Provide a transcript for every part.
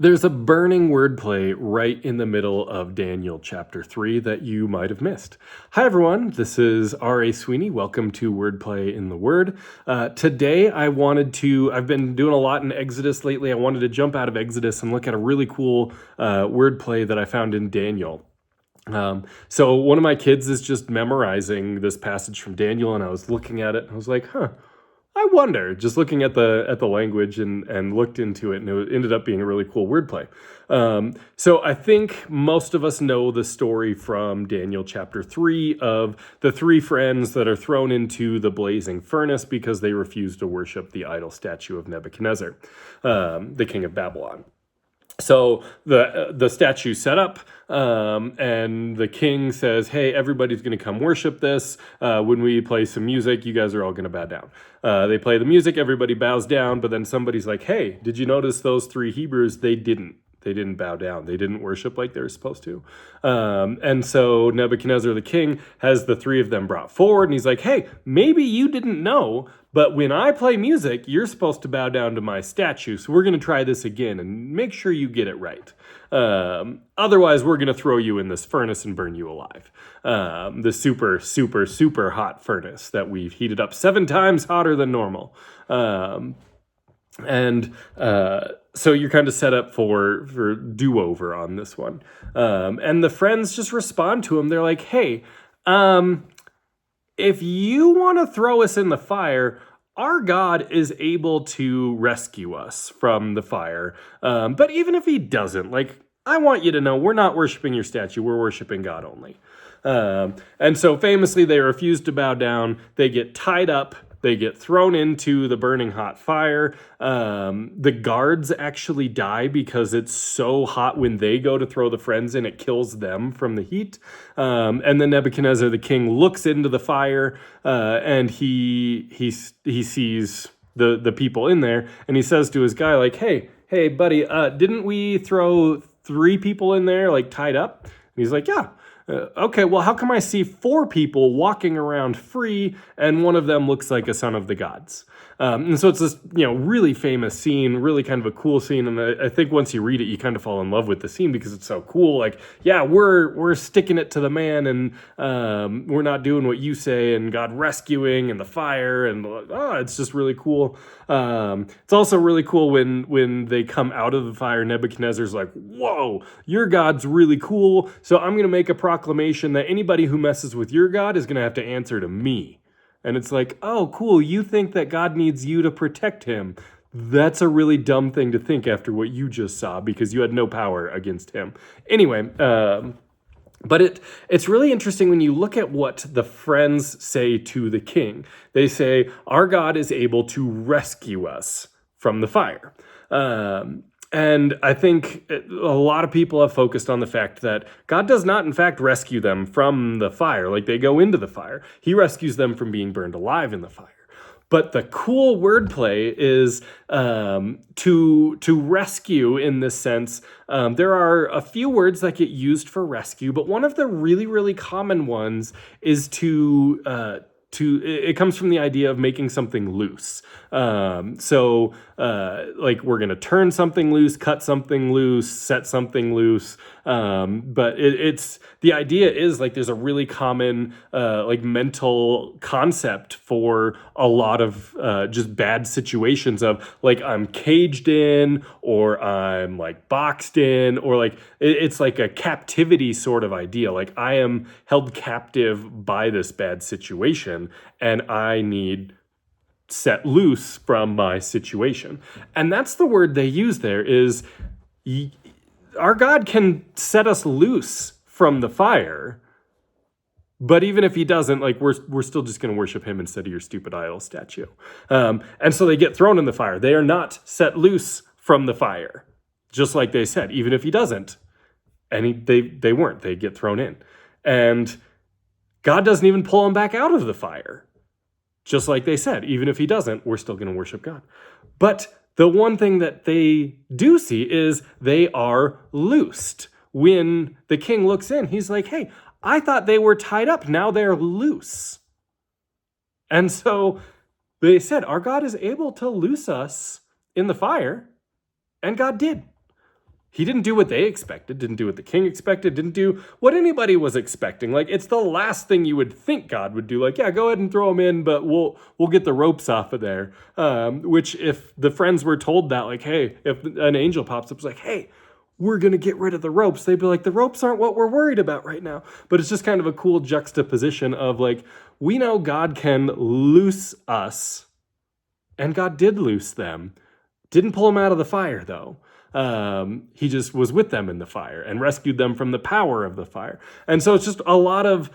There's a burning wordplay right in the middle of Daniel chapter 3 that you might have missed. Hi, everyone. This is R.A. Sweeney. Welcome to Wordplay in the Word. Today, I've been doing a lot in Exodus lately. I wanted to jump out of Exodus and look at a really cool wordplay that I found in Daniel. So one of my kids is just memorizing this passage from Daniel, and I was looking at it, and I was like, I wonder, just looking at the language and looked into it, and it ended up being a really cool wordplay. So I think most of us know the story from Daniel chapter 3 of the three friends that are thrown into the blazing furnace because they refuse to worship the idol statue of Nebuchadnezzar, the king of Babylon. So the statue's set up, and the king says, hey, everybody's going to come worship this. When we play some music, you guys are all going to bow down. They play the music, everybody bows down, but then somebody's like, hey, did you notice those three Hebrews? They didn't bow down. They didn't worship like they were supposed to. And so Nebuchadnezzar the king has the three of them brought forward, and he's like, hey, maybe you didn't know, but when I play music, you're supposed to bow down to my statue. So we're going to try this again and make sure you get it right. Otherwise, we're going to throw you in this furnace and burn you alive. The super, super, super hot furnace that we've heated up 7 times hotter than normal. So you're kind of set up for do-over on this one. And the friends just respond to him. They're like, hey, if you want to throw us in the fire, our God is able to rescue us from the fire. But even if he doesn't, I want you to know we're not worshiping your statue. We're worshiping God only. And so famously, they refuse to bow down. They get tied up. They get thrown into the burning hot fire. The guards actually die because it's so hot when they go to throw the friends in, it kills them from the heat. And then Nebuchadnezzar the king looks into the fire, and he sees the people in there, and he says to his guy, like, hey, buddy, didn't we throw 3 people in there, tied up? And he's like, yeah. Okay, well, how come I see 4 people walking around free, and one of them looks like a son of the gods? And so it's this, really famous scene, really kind of a cool scene. And I think once you read it, you kind of fall in love with the scene because it's so cool. We're sticking it to the man, and we're not doing what you say, and God rescuing and the fire, and it's just really cool. It's also really cool when they come out of the fire, Nebuchadnezzar's like, whoa, your God's really cool. So I'm going to make a proclamation that anybody who messes with your God is going to have to answer to me. And it's like, oh, cool, you think that God needs you to protect him. That's a really dumb thing to think after what you just saw, because you had no power against him. Anyway, but it's really interesting when you look at what the friends say to the king. They say, our God is able to rescue us from the fire. And I think a lot of people have focused on the fact that God does not, in fact, rescue them from the fire. They go into the fire. He rescues them from being burned alive in the fire. But the cool wordplay is to rescue in this sense. There are a few words that get used for rescue, but one of the really, really common ones is it comes from the idea of making something loose. We're going to turn something loose, cut something loose, set something loose. But it's the idea is there's a really common mental concept for a lot of just bad situations of I'm caged in, or I'm boxed in, or it's like a captivity sort of idea. I am held captive by this bad situation, and I need set loose from my situation. And that's the word they use there is our God can set us loose from the fire, but even if he doesn't, we're still just going to worship him instead of your stupid idol statue. And so they get thrown in the fire. They are not set loose from the fire, just like they said, even if he doesn't. And they weren't. They get thrown in. And God doesn't even pull them back out of the fire. Just like they said, even if he doesn't, we're still going to worship God. But the one thing that they do see is they are loosed. When the king looks in, he's like, hey, I thought they were tied up. Now they're loose. And so they said, our God is able to loose us in the fire. And God did. He didn't do what they expected, didn't do what the king expected, didn't do what anybody was expecting. Like, it's the last thing you would think God would do. Like, yeah, go ahead and throw him in, but we'll get the ropes off of there. Which, if the friends were told that, like, hey, if an angel pops up, it's like, hey, we're going to get rid of the ropes, they'd be like, the ropes aren't what we're worried about right now. But it's just kind of a cool juxtaposition of, like, we know God can loose us, and God did loose them. Didn't pull them out of the fire, though. He just was with them in the fire and rescued them from the power of the fire. And so it's just a lot of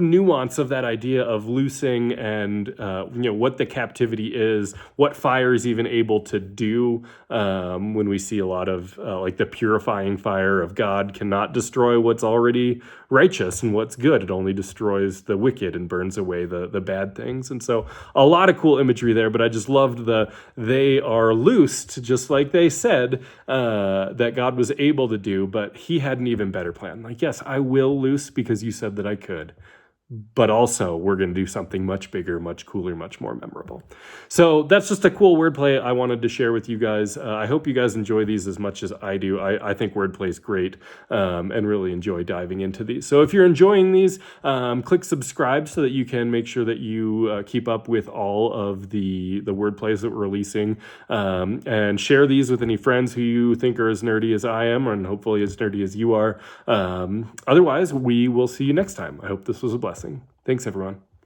nuance of that idea of loosing, and what the captivity is, what fire is even able to do. When we see a lot of like the purifying fire of God cannot destroy what's already righteous and what's good. It only destroys the wicked and burns away the bad things. And so a lot of cool imagery there, but I just loved they are loosed, just like they said that God was able to do, but he had an even better plan. Like, yes, I will loose because you said that I could. But also, we're going to do something much bigger, much cooler, much more memorable. So that's just a cool wordplay I wanted to share with you guys. I hope you guys enjoy these as much as I do. I think wordplay is great and really enjoy diving into these. So if you're enjoying these, click subscribe so that you can make sure that you keep up with all of the wordplays that we're releasing, and share these with any friends who you think are as nerdy as I am, and hopefully as nerdy as you are. Otherwise, we will see you next time. I hope this was a blessing. Thanks, everyone.